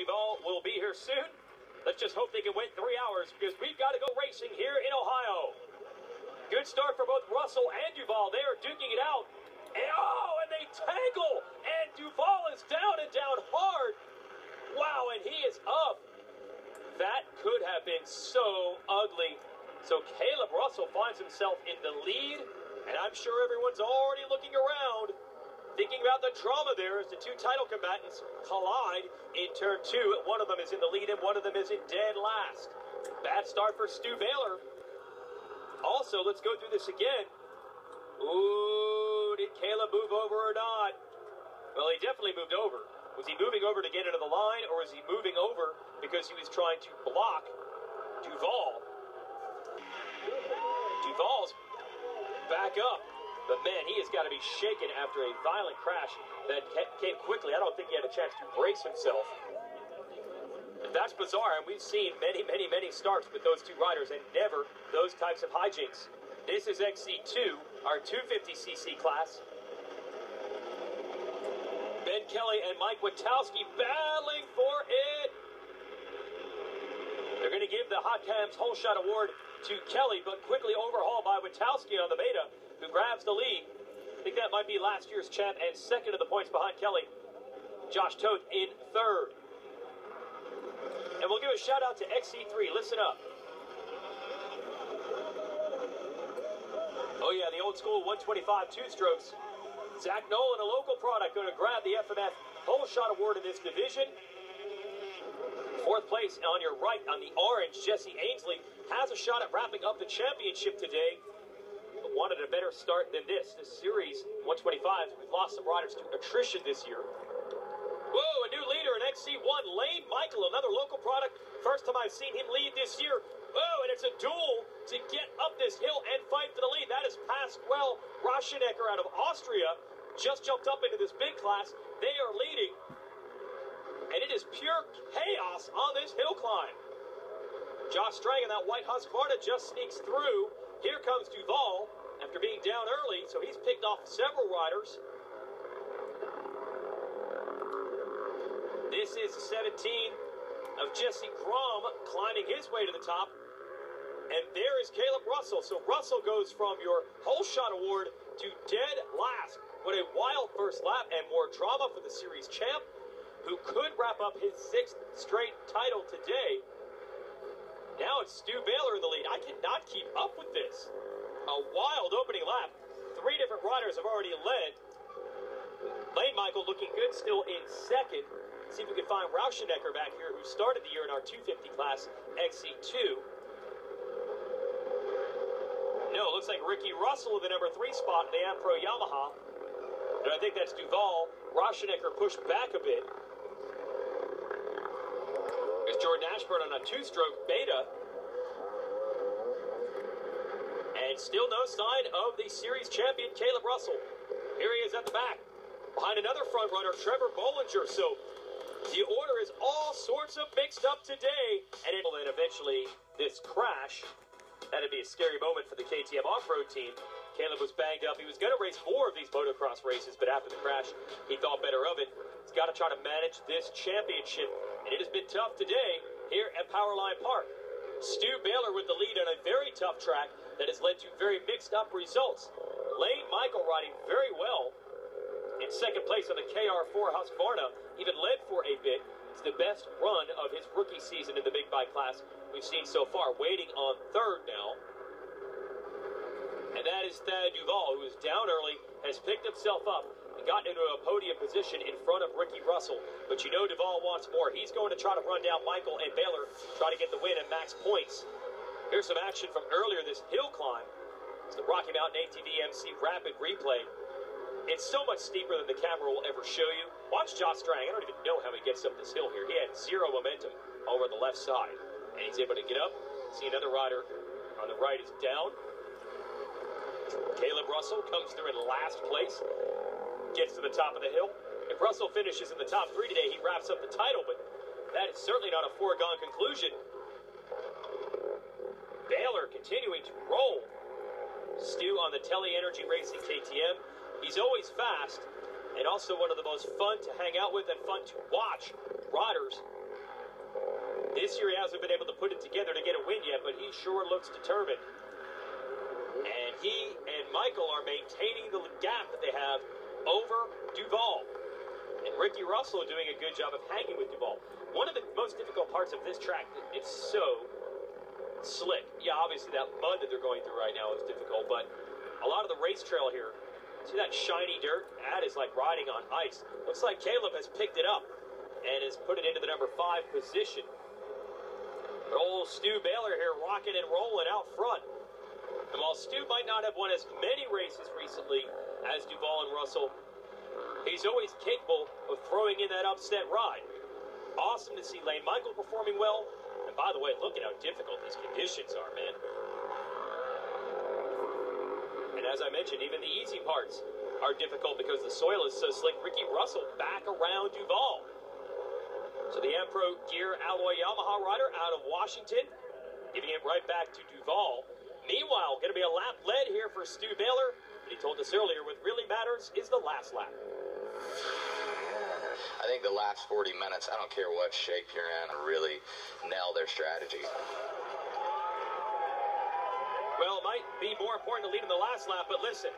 Duvall will be here soon. Let's just hope they can wait 3 hours because we've got to go racing here in Ohio. Good start for both Russell and Duvall. They are duking it out. And they tangle. And Duvall is down and down hard. Wow, and he is up. That could have been so ugly. So Caleb Russell finds himself in the lead. And I'm sure everyone's already looking around, thinking about the drama there as the two title combatants collide in turn 2. One of them is in the lead and one of them is in dead last. Bad start for Stu Baylor. Also, let's go through this again. Ooh, did Caleb move over or not? Well, he definitely moved over. Was he moving over to get into the line, or was he moving over because he was trying to block Duvall? Duvall's back up. But man, he has got to be shaken after a violent crash that came quickly. I don't think he had a chance to brace himself. And that's bizarre, and we've seen many starts with those two riders and never those types of hijinks. This is XC2, our 250cc class. Ben Kelly and Mike Witowski battling for it. They're going to give the Hot Cams Whole Shot Award to Kelly, but quickly overhauled by Witowski on the Beta, who grabs the lead. I think that might be last year's champ and second of the points behind Kelly. Josh Toth in third. And we'll give a shout out to XC3. Listen up. Oh yeah, the old school 125 two-strokes. Zach Nolan, a local product, going to grab the FMF Whole Shot Award in this division. Fourth place on your right on the orange, Jesse Ainsley has a shot at wrapping up the championship today, but wanted a better start than this. This series, 125s, we've lost some riders to attrition this year. Whoa, a new leader in XC1, Lane Michael, another local product. First time I've seen him lead this year. Oh, and it's a duel to get up this hill and fight for the lead. That is Pasquale Raschenecker out of Austria. Just jumped up into this big class. They are leading. And it is pure chaos on this hill climb. Josh Strang in that white Husqvarna just sneaks through. Here comes Duvall after being down early, so he's picked off several riders. This is 17 of Jesse Grom climbing his way to the top. And there is Caleb Russell. So Russell goes from your Whole Shot Award to dead last. What a wild first lap and more drama for the series champ, who could wrap up his 6th straight title today. Now it's Stu Baylor in the lead. I cannot keep up with this. A wild opening lap. 3 different riders have already led. Lane Michael looking good still in second. See if we can find Rauschenecker back here, who started the year in our 250 class, XC2. No, it looks like Ricky Russell in the number 3 spot in the Ampro Yamaha. And I think that's Duvall. Rauschenecker pushed back a bit. There's Jordan Ashburn on a 2-stroke Beta. And still no sign of the series champion, Caleb Russell. Here he is at the back. Behind another front runner, Trevor Bollinger. So the order is all sorts of mixed up today. And eventually this crash. That'd be a scary moment for the KTM off-road team. Caleb was banged up. He was going to race more of these motocross races, but after the crash, he thought better of it. He's got to try to manage this championship, and it has been tough today here at Powerline Park. Stu Baylor with the lead on a very tough track that has led to very mixed-up results. Lane Michael riding very well in second place on the KR4 Husqvarna, even led for a bit. It's the best run of his rookie season in the big bike class we've seen so far, waiting on third now. And that is Thad Duvall, who is down early, has picked himself up and gotten into a podium position in front of Ricky Russell. But you know Duvall wants more. He's going to try to run down Michael and Baylor, try to get the win and max points. Here's some action from earlier this hill climb. It's the Rocky Mountain ATV MC Rapid Replay. It's so much steeper than the camera will ever show you. Watch Josh Strang. I don't even know how he gets up this hill here. He had zero momentum over the left side. And he's able to get up. See another rider on the right is down. Caleb Russell comes through in last place. Gets to the top of the hill. If Russell finishes in the top 3 today, he wraps up the title, but that is certainly not a foregone conclusion. Baylor continuing to roll. Stu on the Tele Energy Racing KTM. He's always fast and also one of the most fun to hang out with and fun to watch riders This year he hasn't been able to put it together to get a win yet, but he sure looks determined. And he and Michael are maintaining the gap that they have over Duval. And Ricky Russell doing a good job of hanging with Duval. One of the most difficult parts of this track, it's so slick. Yeah, obviously that mud that they're going through right now is difficult, but a lot of the race trail here, see that shiny dirt? That is like riding on ice. Looks like Caleb has picked it up and has put it into the number 5 position. But old Stu Baylor here rocking and rolling out front. And while Stu might not have won as many races recently as Duval and Russell, he's always capable of throwing in that upset ride. Awesome to see Lane Michael performing well. And by the way, look at how difficult these conditions are, man. And as I mentioned, even the easy parts are difficult because the soil is so slick. Ricky Russell back around Duval. So the Ampro Gear Alloy Yamaha rider out of Washington, giving it right back to Duval. Meanwhile, going to be a lap led here for Stu Baylor. But he told us earlier, what really matters is the last lap. I think the last 40 minutes, I don't care what shape you're in, really nail their strategy. Well, it might be more important to lead in the last lap, but listen.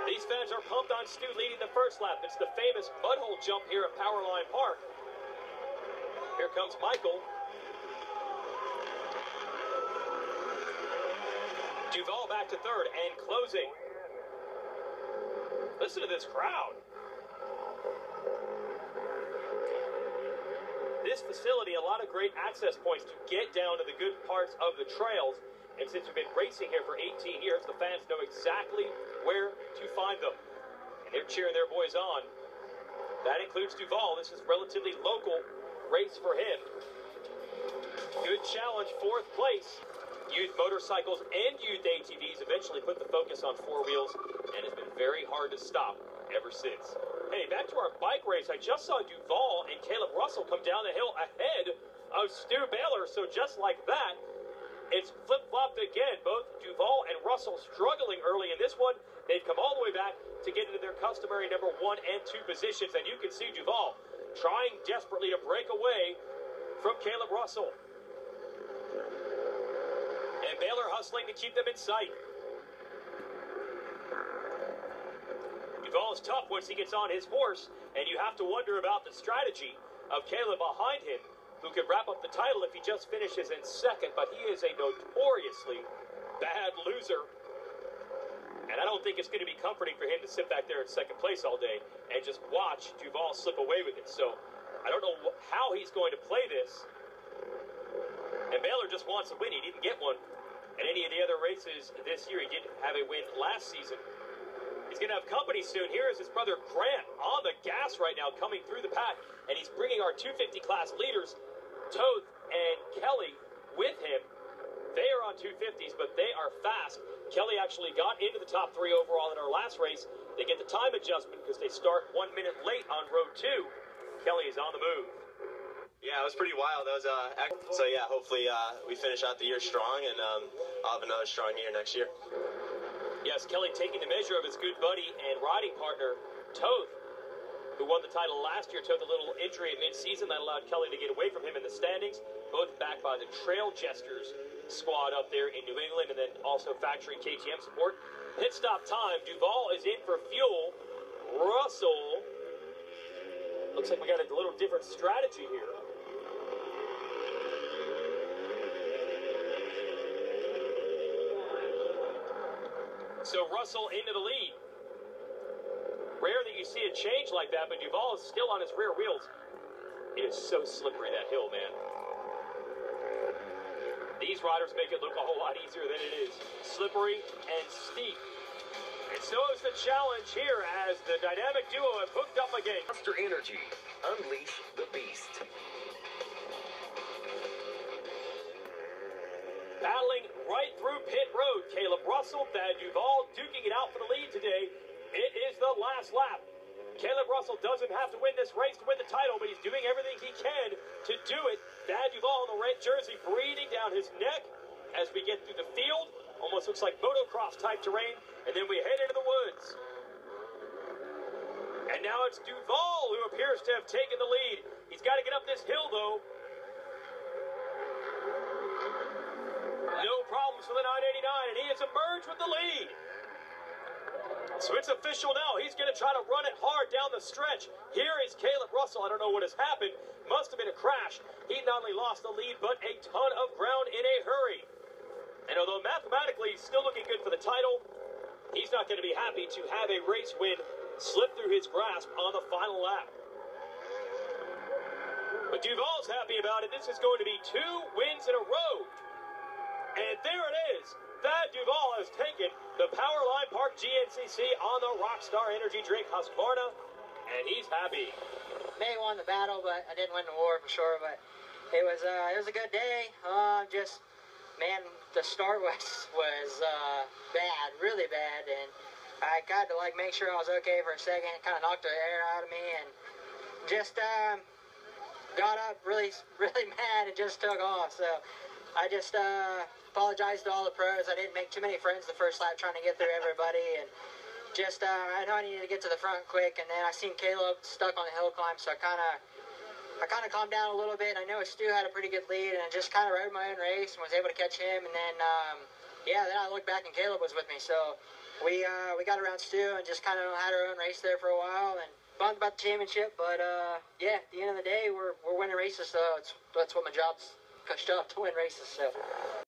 These fans are pumped on Stu leading the first lap. It's the famous mudhole jump here at Powerline Park. Here comes Michael. Duval back to third and closing. Listen to this crowd. This facility, a lot of great access points to get down to the good parts of the trails. And since we've been racing here for 18 years, the fans know exactly where to find them. And they're cheering their boys on. That includes Duval. This is relatively local race for him. Good challenge, 4th place. Youth motorcycles and youth ATVs eventually put the focus on 4 wheels, and it's been very hard to stop ever since. Hey, back to our bike race. I just saw Duval and Caleb Russell come down the hill ahead of Stu Baylor, so just like that, it's flip-flopped again. Both Duval and Russell struggling early in this one. They've come all the way back to get into their customary number 1 and 2 positions, and you can see Duval trying desperately to break away from Caleb Russell. And Baylor hustling to keep them in sight. Duval is tough once he gets on his horse, and you have to wonder about the strategy of Caleb behind him, who could wrap up the title if he just finishes in second, but he is a notoriously bad loser. And I don't think it's going to be comforting for him to sit back there in second place all day and just watch Duval slip away with it. So I don't know how he's going to play this. And Baylor just wants a win. He didn't get one at any of the other races this year. He did have a win last season. He's going to have company soon. Here is his brother Grant on the gas right now, coming through the pack. And he's bringing our 250 class leaders, Toth and Kelly, with him. They are on 250s, but they are fast. Kelly actually got into the top 3 overall in our last race. They get the time adjustment because they start 1 minute late on row 2. Kelly is on the move. Yeah, it was pretty wild. That was so yeah, hopefully we finish out the year strong, and I'll have another strong year next year. Yes, Kelly taking the measure of his good buddy and riding partner, Toth, who won the title last year. Took a little injury at mid-season that allowed Kelly to get away from him in the standings. Both backed by the Trail Jesters squad up there in New England, and then also factory KTM support. Pit stop time. Duval is in for fuel. Russell, looks like we got a little different strategy here. So Russell into the lead. Rare that you see a change like that, but Duval is still on his rear wheels. It is so slippery, that hill, man. These riders make it look a whole lot easier than it is. Slippery and steep. And so is the challenge here as the dynamic duo have hooked up again. Monster Energy. Unleash the beast. Battling right through pit road. Caleb Russell, Thad Duval duking it out for the lead today. It is the last lap. Caleb Russell doesn't have to win this race to win the title, but he's doing everything he can to do it. Thad Duval in the red jersey breathing down his neck as we get through the field. Almost looks like motocross type terrain. And then we head into the woods. And now it's Duval who appears to have taken the lead. He's got to get up this hill, though. No problems for the 989, and he has emerged with the lead. So it's official now. He's going to try to run it hard down the stretch. Here is Caleb Russell. I don't know what has happened. Must have been a crash. He not only lost the lead, but a ton of ground in a hurry. And although mathematically he's still looking good for the title, he's not going to be happy to have a race win slip through his grasp on the final lap. But Duval's happy about it. This is going to be 2 wins in a row. And there it is. Thad Duval has taken the Powerline Park GNCC on the Rockstar Energy Drink Husqvarna, and he's happy. May have won the battle, but I didn't win the war for sure. But it was a good day. Man, the start was bad, really bad, and I got to make sure I was okay for a second. It kind of knocked the air out of me, and just got up really mad and just took off. So I just apologized to all the pros. I didn't make too many friends the first lap trying to get through everybody, and just I know I needed to get to the front quick. And then I seen Caleb stuck on the hill climb, so I kind of calmed down a little bit. I know Stu had a pretty good lead, and I just kind of rode my own race and was able to catch him. And then then I looked back and Caleb was with me, so we got around Stu and just kind of had our own race there for a while, and bummed about the championship. But at the end of the day, we're winning races, so that's what my job's pushed up, to win races. So